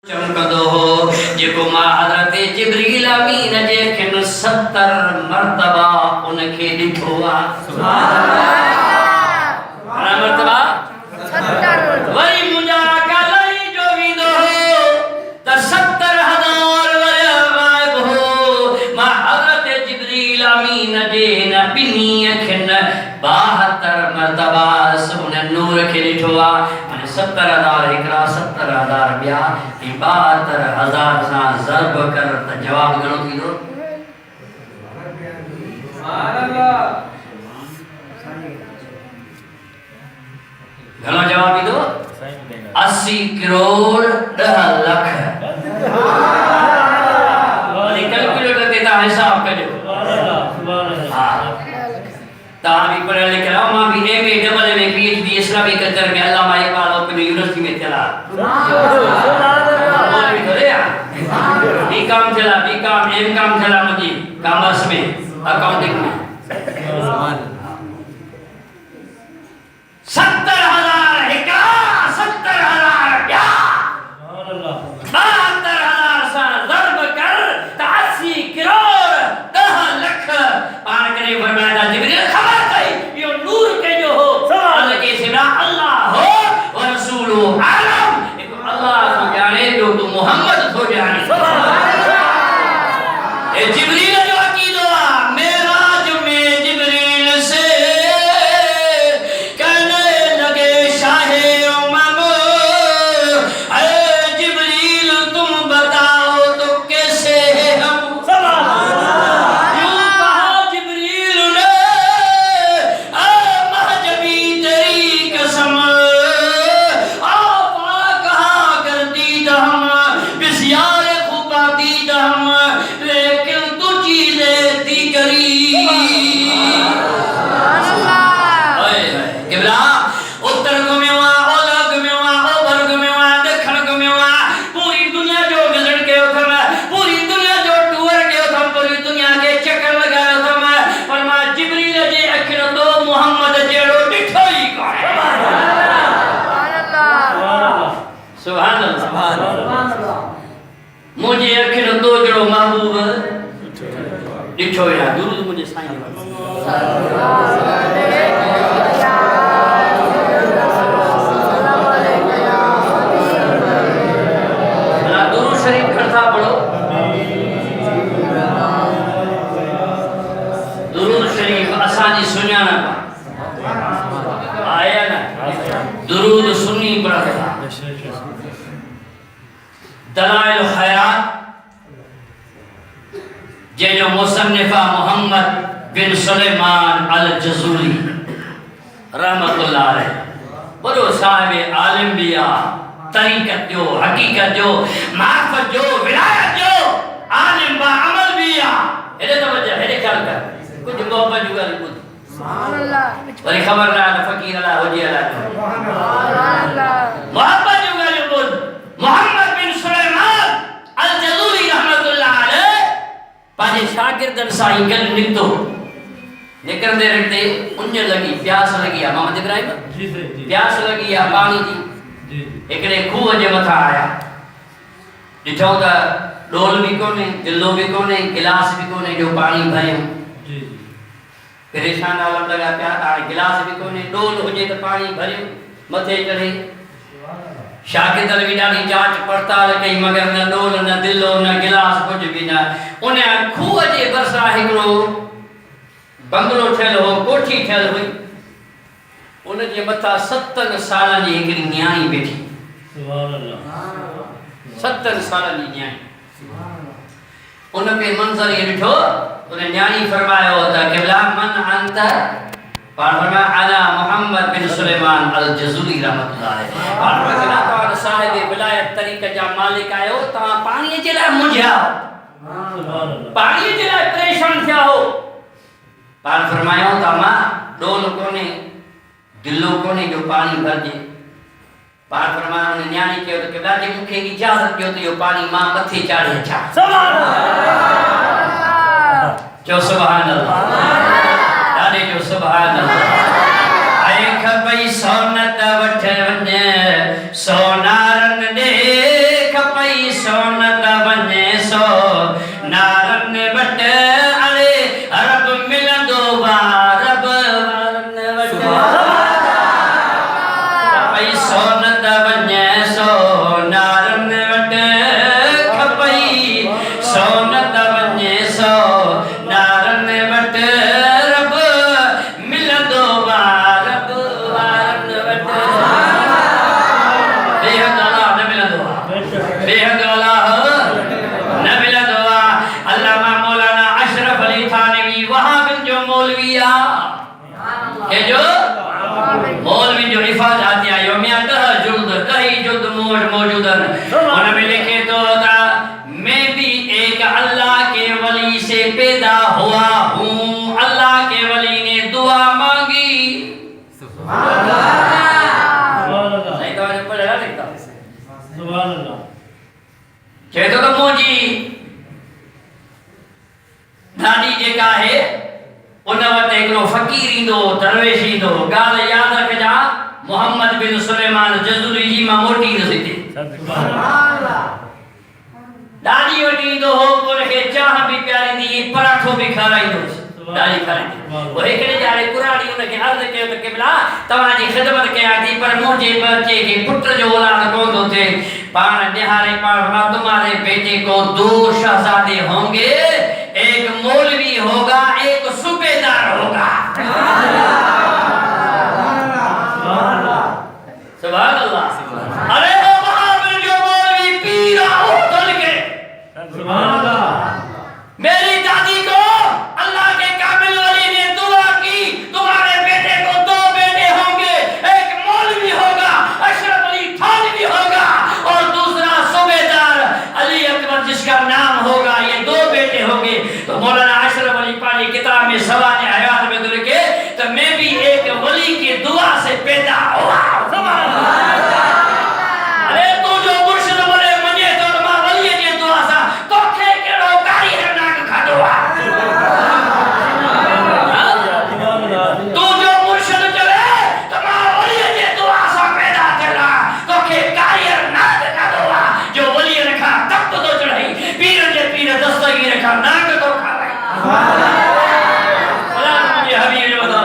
चमकदो हो जेको मां हज़रत जिब्रील अमीन जे खिन 70 मर्तबा उनखे ॾिठो आहे। सुभान अल्लाह। घणा मर्तबा? 70। वरी मुंहिंजा ॻाल्हाई जो वेंदो हो त 70,000 ग़ाइब हो। मां हज़रत जिब्रील अमीन जे हिन ॿिन्ही अखियुनि 72 मर्तबा उन नूर खे ॾिठो आहे। 70,000 हिकिड़ा 70,000 ॿिया 72,000 सां ज़रब कर त जवाब घणो थींदो? घणो जवाब ईंदो? 80 करोड़ 10 लख। वरी कैलकुलेटर ते तव्हां हिसाब कजो। हा तव्हां बि पढ़ियल लिखियल आहियो। मां बि MA डबल में PhD इस्लामी कल्चर में अल्लामा इकबाल ओपन यूनिवर्सिटी में थियल आहे। बीकॉम थियल आहे, बीकॉम M.Com थियल आहे मुंहिंजी कॉमर्स में अकाउंटिंग में। 70,000 हिकिड़ा 70,000 ॿिया 72,000 सां ज़रब कर त 80 करोड़ 10 लख। पाण करे फरमाया जिब्रील ख़बर अथई इहो नूर कंहिंजो हो? सवाल के सिवा अल्लाह हो व रसूलु आलम। हिकु अल्लाह थो ॼाणे ॿियो तूं मोहम्मद थो ॼाणे। ए जिब्रील जो अक़ीदो आहे। मेराज में जिब्रील से कहने लगे शाहे उमम ऐ जिब्रील तुम बताओ तो कैसे है हम। यूं कहा जिब्रील ने ऐ महजबी तेरी कसम आप कहा कर दीद हम बिस्यार खुबा दीद हम लेकिन तू चीजें दी करी। किबला उत्तर में हुआ, ओलग में हुआ, ओभर में हुआ, दक्षिण में हुआ, पूरी दुनिया जो विजिट कयो थम, पूरी दुनिया जो टूर कयो थम, पूरी दुनिया के चक्कर लगायो थम, पर मां जिब्रील जे अखियुनि तो मोहम्मद जहिड़ो ॾिठो ई कोन्हे। सुभान अल्लाह। सुभान अल्लाह। मुंहिंजे अखियुनि तो जहिड़ो महबूब ॾिठो ई आहे। दुरूद मुंहिंजे साईं ते दुरूद शरीफ खड़ता पढ़ो। दुरूद शरीफ असांजी सुञाणप आहे न। दुरूद सुन्नी पढ़ंदा। दलाइल खैरात जंहिंजो मुसन्निफ़ मोहम्मद बिन सुलेमान अल जज़ूली रहमतुल्लाह अलैह। वॾो साहिब आलिम बि आहे। तरीक़त जो, हक़ीक़त जो, मार्फत जो, विलायत जो आलिम बा अमल भी आ। हेॾे तवज्जो, हेॾे ख्याल कर। कुछ मोहब्बत जो ॻाल्हि ॿुध। सुभान अल्लाह। वरी ख़बर न आहे फ़कीर अला हुजे अला। सुभान अल्लाह। मोहब्बत जो ॻाल्हि ॿुध। मोहम्मद बिन सुलेमान अल जज़ूली रहमतुल्लाह अलैह पंहिंजे शागिर्दनि सां ई गॾु निकितो। निकिरंदे रखते उञ लॻी, प्यास लॻी आहे। मोहम्मद इब्राहिम प्यास लॻी आहे पाणी जी। हिकिड़े खूह जे मथां आया। ॾिठो त डोल बि कोन्हे, दिलो बि कोन्हे, गिलास बि कोन्हे जो पाणी भरियूं। परेशान आलम लॻा पिया। हाणे गिलास बि कोन्हे, डोल हुजे त पाणी भरियूं मथे चढ़े। शागिर्दनि बि ॾाढी जांच पड़ताल कई मगर न डोल न दिलो न गिलास कुझु बि न। उन खूह जे भरिसां हिकिड़ो बंगलो ठहियल हो, कोठी ठहियल हुई। उन जे मथां 70 सालनि जी हिकिड़ी न्याणी वेठी। 70 सालनि जी न्याणी। उन पे मंज़र ये ॾिठो। उन न्याणी फरमायो त क़िबला मन अंत। पाण फरमाया अना मोहम्मद बिन सुलेमान अल जज़ूली रहमतुल्लाह अलैह। पाण फरमाया तव्हां साहिब विलायत तरीक़े जा मालिक आहियो। तव्हां पाणीअ जे लाइ मुंझिया हो, पाणीअ जे लाइ परेशान थिया हो। पाण फरमायो त मां डोल कोन्हे, दिलो कोन्हे जो पाणी भरजे। पाण फरमाया उन न्याणी कयो त क़िबला जी मूंखे इजाज़त ॾियो त इहो पाणी मां मथे चाढ़े अचां। सुभान अल्लाह। चओ सुभान अल्लाह। ॾाढे जो सुभान अल्लाह। ऐं खपई सोनत वठ वञ सोनारन ॾे खपई चए थो त मुंहिंजी दादी जेका आहे उन वटि हिकिड़ो फ़क़ीर ईंदो, दरवेश ईंदो। ॻाल्हि यादि रखजा, मोहम्मद बिन सुलेमान जज़ूली जी मां मोटी ईंदुसि हिते। दादी वटि ईंदो हो, पोइ खे चाह बि पियारींदी, पराठो बि खाराईंदुसि। दादी खाराईंदी। पोइ हिकिड़े ॼाणे कुराड़ी उनखे अर्ज़ु कयो त क़िबला तव्हांजी ख़िदमत कयां थी, पर मुंहिंजे बच्चे खे पुट जो औलाद कोन थो थिए। पाण निहारे पाण तुम्हारे बेटे को 2 शहजादे होंगे, एक मौलवी होगा, एक सूबेदार होगा। सुभान अल्लाह। अरे वहां पर जो मौलवी पीर हो धन के, सुभान अल्लाह। मेरी दादी को अल्लाह के कामिल वली ने दुआ की, तुम्हारे बेटे को 2 बेटे होंगे, एक मौलवी होगा, अशरफ अली थानवी होगा, और दूसरा सूबेदार अली अकबर जिसका नाम होगा। ये 2 बेटे होंगे। तो मौलाना अशरफ अली पानी किताब में सवाल हयात में लिखे तो मैं भी एक वली की दुआ से पैदा हुआ। अरे तू जो मुर्शिद बोले मने तो मां वली की दुआ सा तो के केड़ो कारी है नाक खाडवा। तू जो मुर्शिद चले तो मां वली की दुआ सा पैदा चला तो के कारी नाक खाडवा। जो वली रखा तख्त तो चढ़ाई, पीर जे पीर दस्तगीर रखा नाक तो खावे। सलाम मुझे हबीब ने बता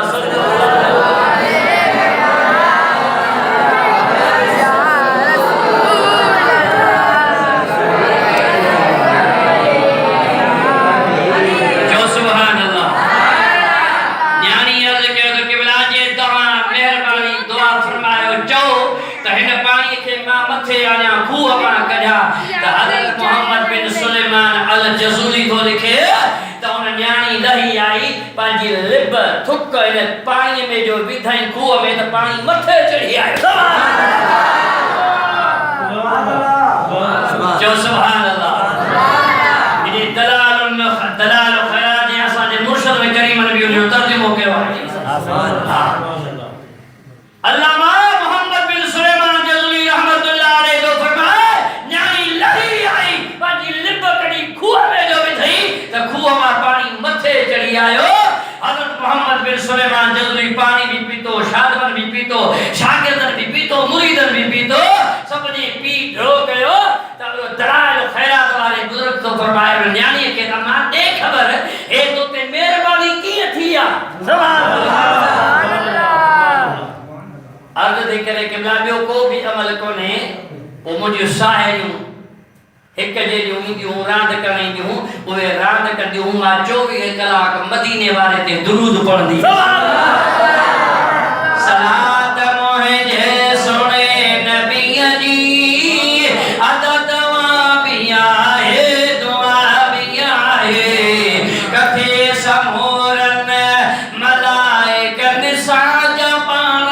मोहम्मद बिन सुलेमान अल जज़ूली को लिखे तो उन न्याणी लही आई पांजी लिब थुक इन पानी में जो विधाई खूह में तो पानी मथे चढ़ी आयो। जो सुभान अल्लाह। ये दलाल खैरात या असांजे मुर्शिद में करीम नबी जो तर्जुमो कयो आहे। अल्लामा मोहम्मद बिन सुलेमान जज़ूली रहमतुल्लाह अलैहि जो फरमाए न्याणी लही आई पांजी लिब कड़ी खूह में जो विधई तो खूह में पानी मथे चढ़ी आयो। हज़रत मोहम्मद बिन सुलेमान जज़ूली पानी भी पीतो, शादवन भी पीतो, शागिर्दन भी पीतो, मुरीदन भी पीतो, सबने पी ढो कयो। तो दलाल खैरात वाले बुजुर्ग तो फरमाए न्याणी के अम्मा दे खबर ए तो ते मेहरबानी किए थिया। सुभान अल्लाह। अर्ज़ दे करे कि ॿियो को भी अमल कोने। वो मुझे साहिरियूं एक जहिड़ियूं ईंदियूं रांदि करण ईंदियूं, उहे रांदि कंदियूं, मां 24 कलाक मदीने वारे ते दुरूद पढ़ंदी। सलात मुंहिंजे सुणे नबीअ जी अदद भी आहे, दुआ भी आहे, कथे समूरन मलाइकन सां जपान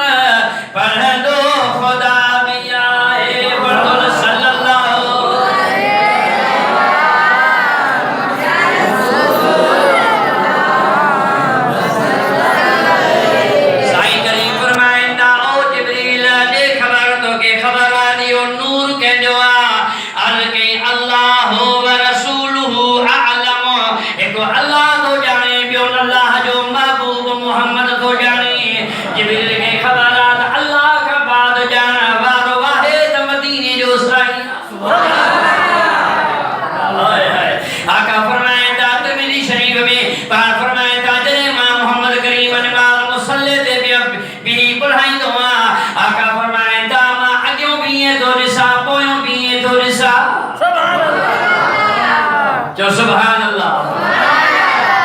पढ़ंदो खुदा भी आहे। वरदुल सुभान अल्लाह।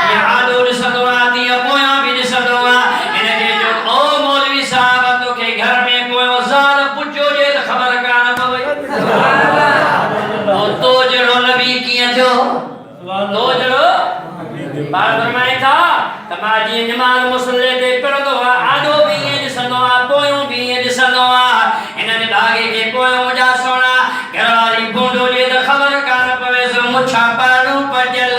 ये आदोर सदवा दिया पोया भी सदवा इनके जो ओ मौलवी साहब तो के घर में पोयो ज़ाल पुछो जे त खबर कान पवे। ओ तो जड़ो नबी किए थो, तो जड़ो बार फरमाए था तमाजी नमाज मुसल्ले ते पढ़दो आदो भी ये दिसंदो पोयो भी ये दिसंदो इनने भागे के पोयो मुजा सोना घरवाली बूंदो जे त खबर कान पवे सो मुछा पारू पजल।